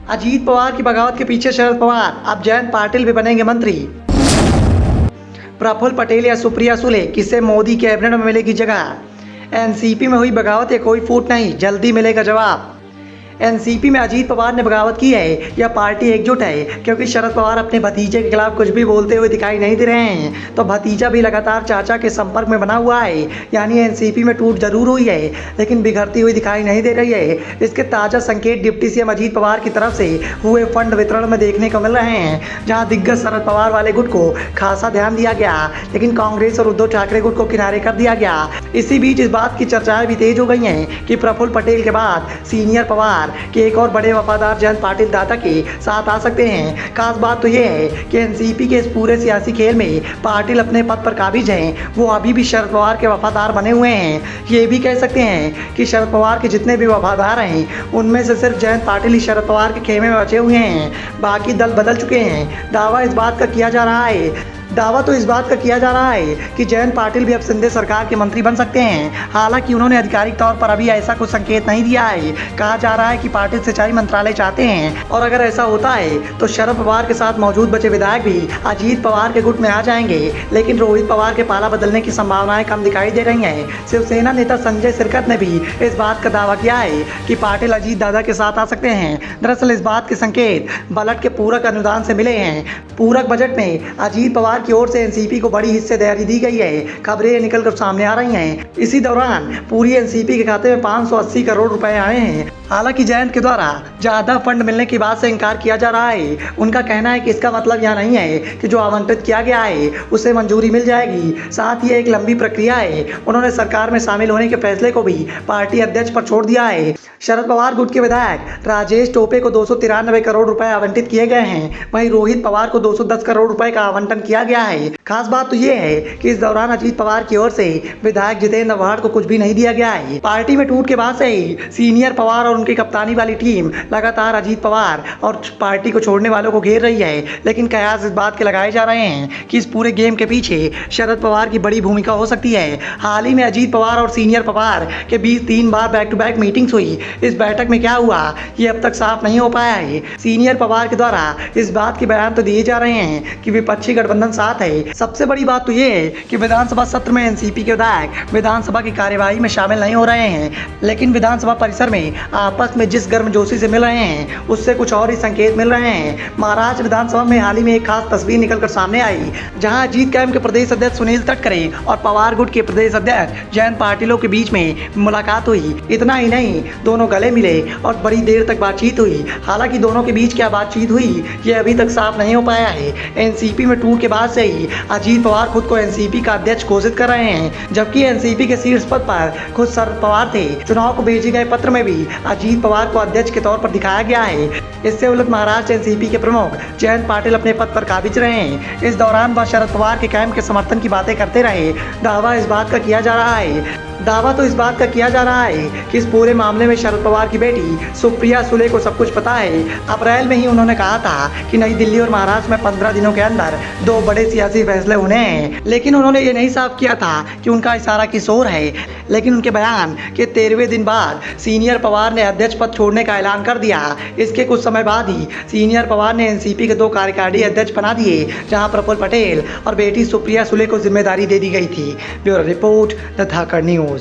अजीत पवार की बगावत के पीछे शरद पवार, अब जयंत पाटिल भी बनेंगे मंत्री। प्रफुल्ल पटेल या सुप्रिया सुले, किससे मोदी कैबिनेट में मिलेगी जगह। एनसीपी में हुई बगावत या कोई फूट नहीं, जल्दी मिलेगा जवाब। एनसीपी में अजीत पवार ने बगावत की है या पार्टी एकजुट है, क्योंकि शरद पवार अपने भतीजे के खिलाफ कुछ भी बोलते हुए दिखाई नहीं दे रहे हैं, तो भतीजा भी लगातार चाचा के संपर्क में बना हुआ है। यानी एनसीपी में टूट जरूर हुई है, लेकिन बिगड़ती हुई दिखाई नहीं दे रही है। इसके ताज़ा संकेत डिप्टी सीएम अजीत पवार की तरफ से हुए फंड वितरण में देखने को मिल रहे हैं, जहाँ दिग्गज शरद पवार वाले गुट को खासा ध्यान दिया गया, लेकिन कांग्रेस और उद्धव ठाकरे गुट को किनारे कर दिया गया। इसी बीच इस बात की चर्चाएं भी तेज हो गई हैं कि प्रफुल्ल पटेल के बाद सीनियर पवार कि एक और बड़े वफादार जयंत पाटिल दादा के साथ आ सकते हैं। खास बात तो ये है कि एनसीपी के इस पूरे सियासी खेल में पाटिल अपने पद पर काबिज हैं, वो अभी भी शरद पवार के वफादार बने हुए हैं। ये भी कह सकते हैं कि शरद पवार के जितने भी वफादार हैं, उनमें से सिर्फ जयंत पाटिल ही शरद पवार के खेमे में बचे हुए हैं, बाकी दल बदल चुके हैं। दावा इस बात का किया जा रहा है कि जयंत पाटिल भी अब शिंदे सरकार के मंत्री बन सकते हैं। हालांकि उन्होंने आधिकारिक तौर पर अभी ऐसा कुछ संकेत नहीं दिया है। कहा जा रहा है कि पाटिल सिंचाई मंत्रालय चाहते हैं, और अगर ऐसा होता है तो शरद पवार के साथ मौजूद बचे विधायक भी अजीत पवार के गुट में आ जाएंगे। लेकिन रोहित पवार के पाला बदलने की संभावनाएं कम दिखाई दे रही हैं। शिवसेना नेता संजय सिरकत ने भी इस बात का दावा किया है कि पाटिल अजीत दादा के साथ आ सकते हैं। दरअसल इस बात के संकेत बजट के पूरक अनुदान से मिले हैं। पूरक बजट में अजीत पवार की ओर से एनसीपी को बड़ी हिस्सेदारी दी गई है। खबरें निकलकर सामने आ रही हैं। इसी दौरान पूरी एनसीपी के खाते में 580 करोड़ रुपए आए हैं। हालांकि जयंत के द्वारा ज़्यादा फंड मिलने की बात से इनकार किया जा रहा है। उनका कहना है कि इसका मतलब यह नहीं है कि जो आवंटित किया गया है उसे मंजूरी मिल जाएगी, साथ ही एक लंबी प्रक्रिया है। उन्होंने सरकार में शामिल होने के फैसले को भी पार्टी अध्यक्ष पर छोड़ दिया है। शरद पवार गुट के विधायक राजेश टोपे को 293 करोड़ रुपए आवंटित किए गए हैं, वहीं रोहित पवार को 210 करोड़ रुपए का आवंटन किया गया है। खास बात तो ये है कि इस दौरान अजीत पवार की ओर से विधायक जितेंद्र आव्हाड को कुछ भी नहीं दिया गया है। पार्टी में टूट के बाद से ही सीनियर पवार और उनकी कप्तानी वाली टीम लगातार अजीत पवार और पार्टी को छोड़ने वालों को घेर रही है। लेकिन कयास इस बात के लगाए जा रहे हैं कि इस पूरे गेम के पीछे शरद पवार की बड़ी भूमिका हो सकती है। हाल ही में अजीत पवार और सीनियर पवार के बीच 3 बार बैक टू बैक मीटिंग्स हुई। इस बैठक में क्या हुआ ये अब तक साफ नहीं हो पाया है। सीनियर पवार के द्वारा इस बात के बयान तो दिए जा रहे हैं कि विपक्षी गठबंधन साथ है। सबसे बड़ी बात तो ये है कि विधानसभा सत्र में एनसीपी के विधायक विधानसभा की कार्यवाही में शामिल नहीं हो रहे हैं, लेकिन विधानसभा परिसर में आपस में जिस गर्मजोशी से मिल रहे हैं उससे कुछ और ही संकेत मिल रहे हैं। महाराष्ट्र विधानसभा में हाल ही में एक खास तस्वीर निकलकर सामने आई, जहां अजीत कैंप के प्रदेश अध्यक्ष सुनील तटकरे और पवार गुट के प्रदेश अध्यक्ष जयंत पाटिलों के बीच में मुलाकात हुई। इतना ही नहीं, दोनों गले मिले और बड़ी देर तक बातचीत हुई। हालांकि दोनों के बीच क्या बातचीत हुई ये अभी तक साफ नहीं हो पाया है। एनसीपी में टूट के बाद से ही अजीत पवार खुद को एनसीपी का अध्यक्ष घोषित कर रहे हैं, जबकि एनसीपी के शीर्ष पद पर खुद शरद पवार थे। चुनाव को भेजे गए पत्र में भी अजीत पवार को अध्यक्ष के तौर पर दिखाया गया है। इससे उलट महाराष्ट्र एनसीपी के प्रमुख जयंत पाटिल अपने पद पर काबिज रहे हैं। इस दौरान वह शरद पवार के कैंप के समर्थन की बातें करते रहे। दावा इस बात का किया जा रहा है कि इस पूरे मामले में शरद पवार की बेटी सुप्रिया सुले को सब कुछ पता है। अप्रैल में ही उन्होंने कहा था कि नई दिल्ली और महाराष्ट्र में 15 दिनों के अंदर 2 बड़े सियासी फैसले होने हैं, लेकिन उन्होंने ये नहीं साफ किया था कि उनका इशारा किस ओर है। लेकिन उनके बयान के 13वें दिन बाद सीनियर पवार ने अध्यक्ष पद छोड़ने का ऐलान कर दिया। इसके कुछ समय बाद ही सीनियर पवार ने एनसीपी के 2 कार्यकारी अध्यक्ष बना दिए, जहां प्रफुल्ल पटेल और बेटी सुप्रिया सुले को जिम्मेदारी दे दी गई थी। Bureau report, the Dhakad news.